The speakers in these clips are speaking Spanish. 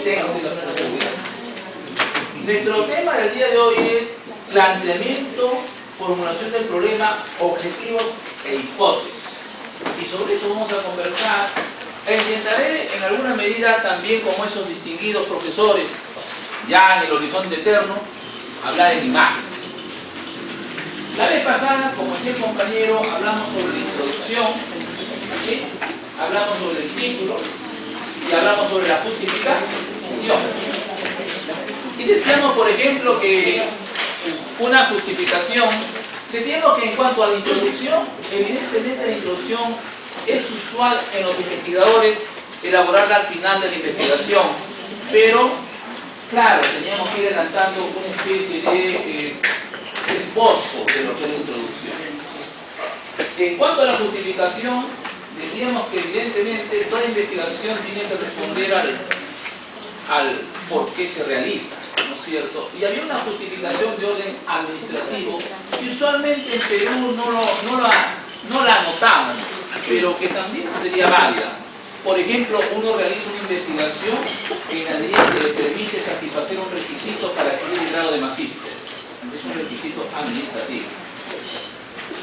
tengan la responsabilidad. Nuestro tema del día de hoy es planteamiento, formulación del problema, objetivos e hipótesis. Y sobre eso vamos a conversar. E intentaré en alguna medida también, como esos distinguidos profesores, ya en el horizonte eterno, hablar en imágenes. La vez pasada, como decía el compañero, hablamos sobre la introducción, ¿sí? Hablamos sobre el título y hablamos sobre la justificación. Y decíamos, por ejemplo, que una justificación, decíamos que en cuanto a la introducción, evidentemente la introducción es usual en los investigadores elaborarla al final de la investigación, pero claro, teníamos que ir adelantando una especie de esbozo de lo que es la introducción. En cuanto a la justificación, decíamos que evidentemente toda investigación tiene que responder al por qué se realiza, ¿no es cierto? Y había una justificación de orden administrativo que usualmente en Perú no la anotamos, pero que también sería válida. Por ejemplo, uno realiza una investigación en la medida que le permite satisfacer un requisito para adquirir el grado de magíster. Es un requisito administrativo.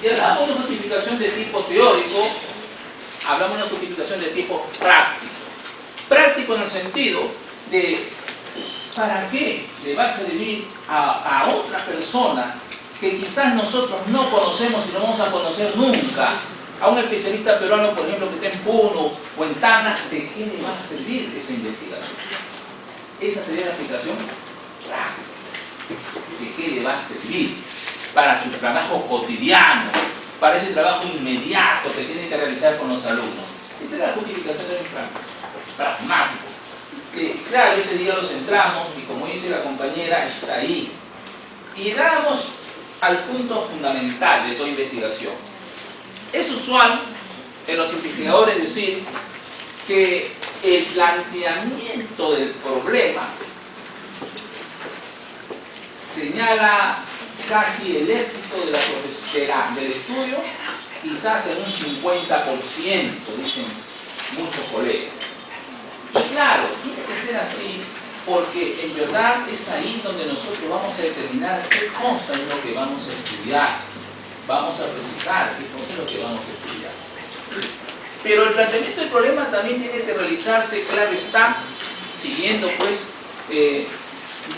Y hablamos de una justificación de tipo teórico, hablamos de una justificación de tipo práctico. Práctico en el sentido de ¿para qué le va a servir a otra persona que quizás nosotros no conocemos y no vamos a conocer nunca? A un especialista peruano, por ejemplo, que esté en Puno o en Tacna, ¿de qué le va a servir esa investigación? Esa sería la explicación práctica. ¿De qué le va a servir? Para su trabajo cotidiano, para ese trabajo inmediato que tiene que realizar con los alumnos. Esa es la justificación de un pragmático. Claro, ese día lo centramos y como dice la compañera, está ahí. Y damos al punto fundamental de toda investigación. Es usual en los investigadores decir que el planteamiento del problema señala casi el éxito del estudio, quizás en un 50%, dicen muchos colegas. Y claro, tiene que ser así porque en verdad es ahí donde nosotros vamos a determinar qué cosa es lo que vamos a estudiar, vamos a precisar qué cosa es lo que vamos a estudiar. Pero el planteamiento del problema también tiene que realizarse, claro está, siguiendo pues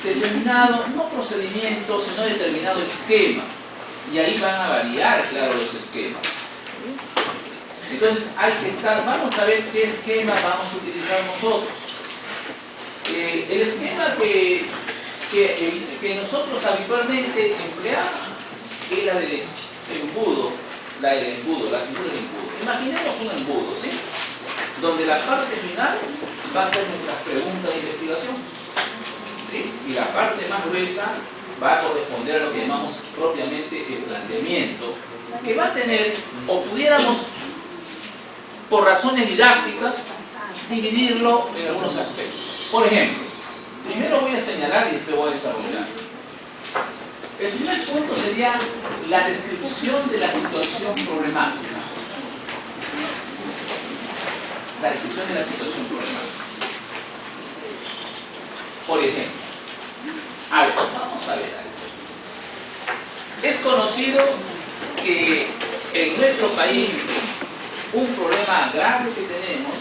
determinado, no procedimiento, sino determinado esquema. Y ahí van a variar, claro, los esquemas. Entonces hay que estar, vamos a ver qué esquema vamos a utilizar nosotros. El esquema que nosotros habitualmente empleamos es la del embudo, la figura del embudo. Imaginemos un embudo, ¿sí? Donde la parte final va a ser nuestras preguntas de investigación, ¿sí? Y la parte más gruesa va a corresponder a lo que llamamos propiamente el planteamiento, que va a tener, o pudiéramos, por razones didácticas, dividirlo en algunos aspectos. Por ejemplo, primero voy a señalar y después voy a desarrollar. El primer punto sería la descripción de la situación problemática. La descripción de la situación problemática. Por ejemplo, vamos a ver algo. Es conocido que en nuestro país un problema grave que tenemos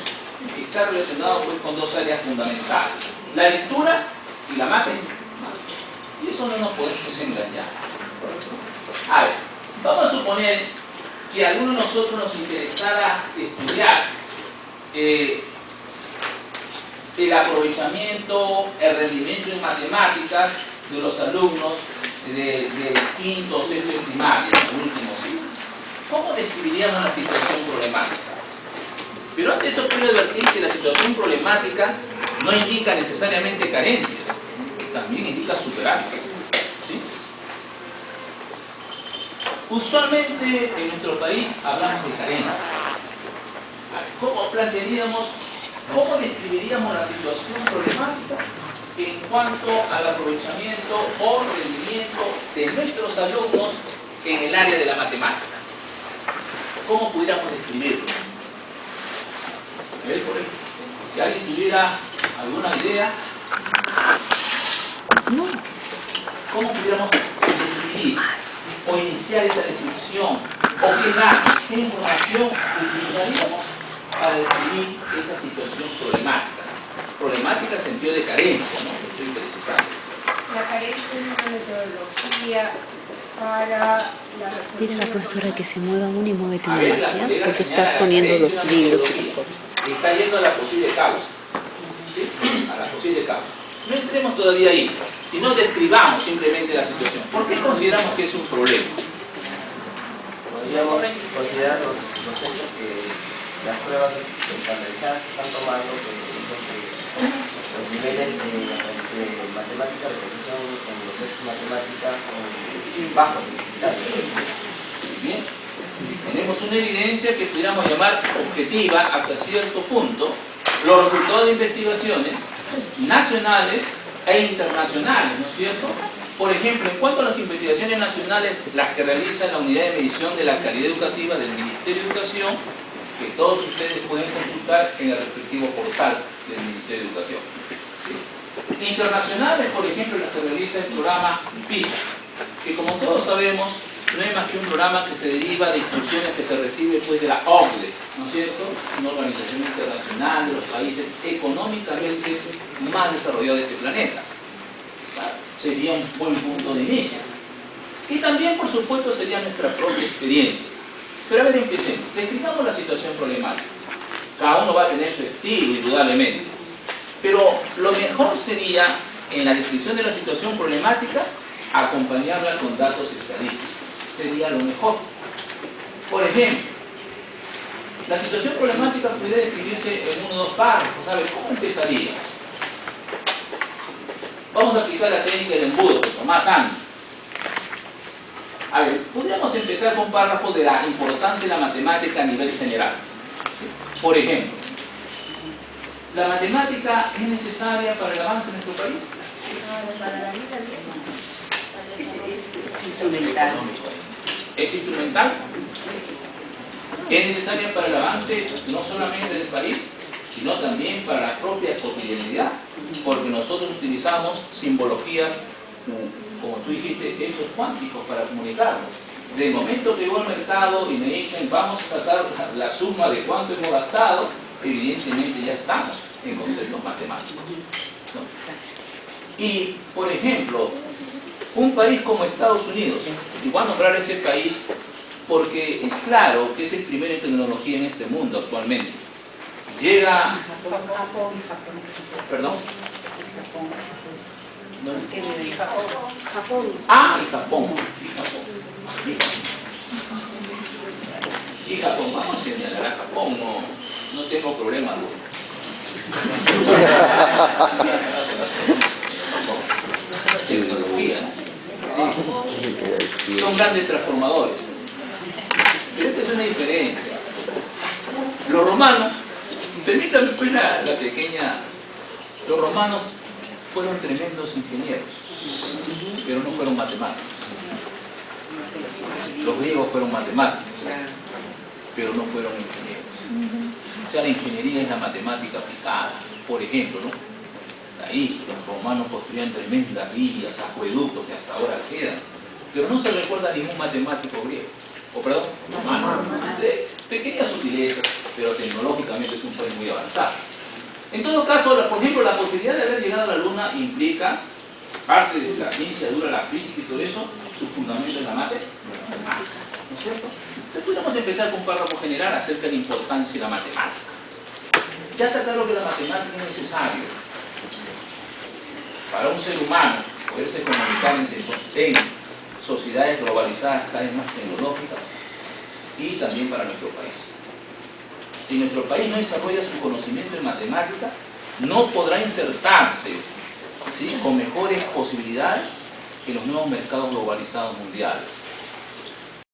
está relacionado pues con dos áreas fundamentales, la lectura y la matemática. Y eso no nos podemos engañar. A ver, vamos a suponer que a alguno de nosotros nos interesara estudiar el aprovechamiento, el rendimiento en matemáticas de los alumnos del quinto o sexto de primaria, el último ciclo. ¿Cómo describiríamos la situación problemática? Pero antes eso quiero advertir que la situación problemática no indica necesariamente carencias, también indica superávit, ¿sí? Usualmente en nuestro país hablamos de carencias. ¿Cómo plantearíamos, cómo describiríamos la situación problemática en cuanto al aprovechamiento o rendimiento de nuestros alumnos en el área de la matemática? ¿Cómo pudiéramos describirlo? A ver, por ejemplo, si alguien tuviera alguna idea, No. ¿Cómo pudiéramos definir o iniciar esa descripción? ¿O qué datos, qué información utilizaríamos para definir esa situación problemática? Problemática en sentido de carencia, ¿no? Que estoy precisando. La carencia es una metodología para la resolución. Dile a la profesora que se mueva uno y muévete A más, ver, la ¿ya? colega Porque señala estás poniendo la los carencia, libros y metodología. las cosas. Está yendo a la posible causa. ¿Sí? A la posible causa. No entremos todavía ahí, sino describamos simplemente la situación. ¿Por qué consideramos que es un problema? Podríamos considerar los hechos que las pruebas estandarizadas que están tomando, que dicen que los niveles de matemática, de precisión en los textos matemáticas son bajos. Bien, tenemos una evidencia que pudiéramos llamar objetiva hasta cierto punto, los resultados de investigaciones nacionales e internacionales, ¿no es cierto? Por ejemplo, en cuanto a las investigaciones nacionales, las que realiza la Unidad de Medición de la Calidad Educativa del Ministerio de Educación, que todos ustedes pueden consultar en el respectivo portal del Ministerio de Educación. Internacionales, por ejemplo, las que realiza el programa PISA, que como todos sabemos, no es más que un programa que se deriva de instrucciones que se recibe pues, de la OCDE, ¿no es cierto? Una organización internacional de los países económicamente más desarrollados de este planeta. Claro, sería un buen punto de inicio. Y también, por supuesto, sería nuestra propia experiencia. Pero a ver, empecemos. Describamos la situación problemática. Cada uno va a tener su estilo, indudablemente. Pero lo mejor sería, en la descripción de la situación problemática, acompañarla con datos estadísticos. Sería lo mejor. Por ejemplo, la situación problemática puede describirse en uno o dos párrafos. ¿Sabe cómo empezaría? Vamos a aplicar la técnica del embudo, más amplio. A ver, podríamos empezar con párrafos de la importancia de la matemática a nivel general. Por ejemplo, ¿la matemática es necesaria para el avance de nuestro país? Para la vida es instrumental. ¿Es instrumental? ¿Es necesaria para el avance no solamente del país, sino también para la propia cotidianidad? Porque nosotros utilizamos simbologías, como tú dijiste, hechos cuánticos para comunicarnos. De momento que voy al mercado y me dicen vamos a sacar la suma de cuánto hemos gastado, evidentemente ya estamos en conceptos matemáticos, ¿no? Y, por ejemplo, un país como Estados Unidos, y voy a nombrar ese país porque es claro que es el primero en tecnología en este mundo actualmente. Llega... ¿Perdón? No. Japón. Ah, y Japón. Y Japón, vamos a señalar a Japón, no tengo problema alguno. Tecnología, ¿no? Sí. Son grandes transformadores. Pero esta es una diferencia. Los romanos, permítanme pues la pequeña, los romanos fueron tremendos ingenieros, pero no fueron matemáticos. Los griegos fueron matemáticos, pero no fueron ingenieros. O sea, la ingeniería es la matemática aplicada, por ejemplo, ¿no? Ahí los romanos construían tremendas vías, acueductos que hasta ahora quedan, pero no se recuerda a ningún matemático griego, o perdón, romano. Pequeñas sutilezas, pero tecnológicamente es un país muy avanzado. En todo caso, por ejemplo, la posibilidad de haber llegado a la Luna implica, parte de la ciencia dura, la física y todo eso, su fundamento en la matemática, ¿no es cierto? Entonces podemos empezar con un párrafo general acerca de la importancia de la matemática. Ya está claro que la matemática es necesaria para un ser humano poderse comunicar en sociedades globalizadas cada vez más tecnológicas y también para nuestro país. Si nuestro país no desarrolla su conocimiento en matemática, no podrá insertarse, ¿sí?, con mejores posibilidades en los nuevos mercados globalizados mundiales.